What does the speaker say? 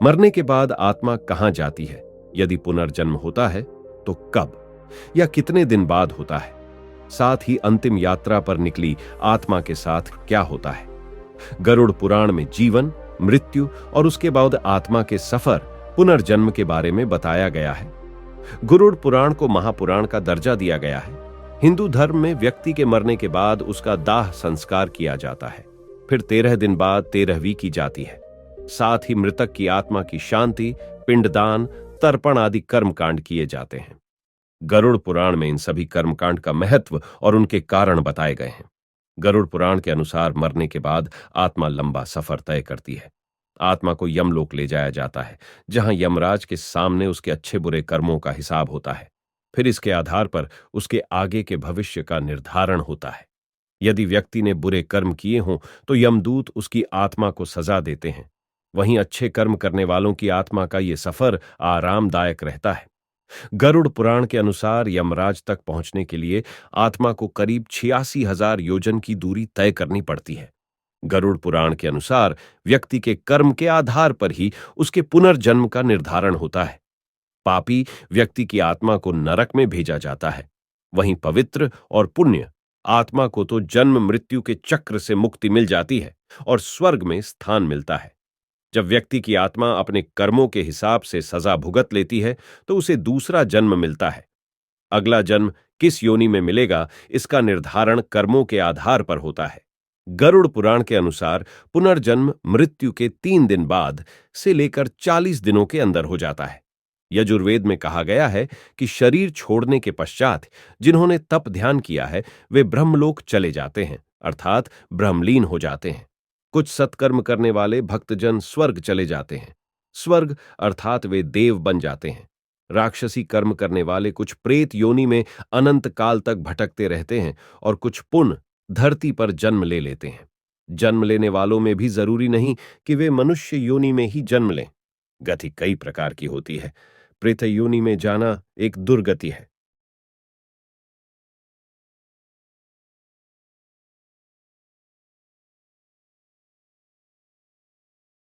मरने के बाद आत्मा कहां जाती है? यदि पुनर्जन्म होता है तो कब या कितने दिन बाद होता है? साथ ही अंतिम यात्रा पर निकली आत्मा के साथ क्या होता है? गरुड़ पुराण में जीवन, मृत्यु और उसके बाद आत्मा के सफर, पुनर्जन्म के बारे में बताया गया है। गरुड़ पुराण को महापुराण का दर्जा दिया गया है। हिंदू धर्म में व्यक्ति के मरने के बाद उसका दाह संस्कार किया जाता है। फिर 13 दिन बाद 13वीं की जाती है। साथ ही मृतक की आत्मा की शांति, पिंडदान, तर्पण आदि कर्मकांड किए जाते हैं। गरुड़ पुराण में इन सभी कर्मकांड का महत्व और उनके कारण बताए गए हैं। गरुड़ पुराण के अनुसार मरने के बाद आत्मा लंबा सफर तय करती है। आत्मा को यमलोक ले जाया जाता है, जहां यमराज के सामने उसके अच्छे बुरे कर्मों का हिसाब होता है। फिर इसके आधार पर उसके आगे के भविष्य का निर्धारण होता है। यदि व्यक्ति ने बुरे कर्म किए हों तो यमदूत उसकी आत्मा को सजा देते हैं। वहीं अच्छे कर्म करने वालों की आत्मा का ये सफर आरामदायक रहता है। गरुड़ पुराण के अनुसार यमराज तक पहुंचने के लिए आत्मा को करीब 86,000 योजन की दूरी तय करनी पड़ती है। गरुड़ पुराण के अनुसार व्यक्ति के कर्म के आधार पर ही उसके पुनर्जन्म का निर्धारण होता है। पापी व्यक्ति की आत्मा को नरक में भेजा जाता है। वहीं पवित्र और पुण्य आत्मा को तो जन्म मृत्यु के चक्र से मुक्ति मिल जाती है और स्वर्ग में स्थान मिलता है। जब व्यक्ति की आत्मा अपने कर्मों के हिसाब से सजा भुगत लेती है तो उसे दूसरा जन्म मिलता है। अगला जन्म किस योनि में मिलेगा, इसका निर्धारण कर्मों के आधार पर होता है। गरुड़ पुराण के अनुसार पुनर्जन्म मृत्यु के 3 दिन बाद से लेकर 40 दिनों के अंदर हो जाता है। यजुर्वेद में कहा गया है कि शरीर छोड़ने के पश्चात जिन्होंने तप ध्यान किया है वे ब्रह्मलोक चले जाते हैं, अर्थात ब्रह्मलीन हो जाते हैं। कुछ सत्कर्म करने वाले भक्तजन स्वर्ग चले जाते हैं। स्वर्ग अर्थात वे देव बन जाते हैं। राक्षसी कर्म करने वाले कुछ प्रेत योनि में अनंत काल तक भटकते रहते हैं और कुछ पुण्य धरती पर जन्म ले लेते हैं। जन्म लेने वालों में भी जरूरी नहीं कि वे मनुष्य योनि में ही जन्म लें। गति कई प्रकार की होती है। प्रेत योनि में जाना एक दुर्गति है।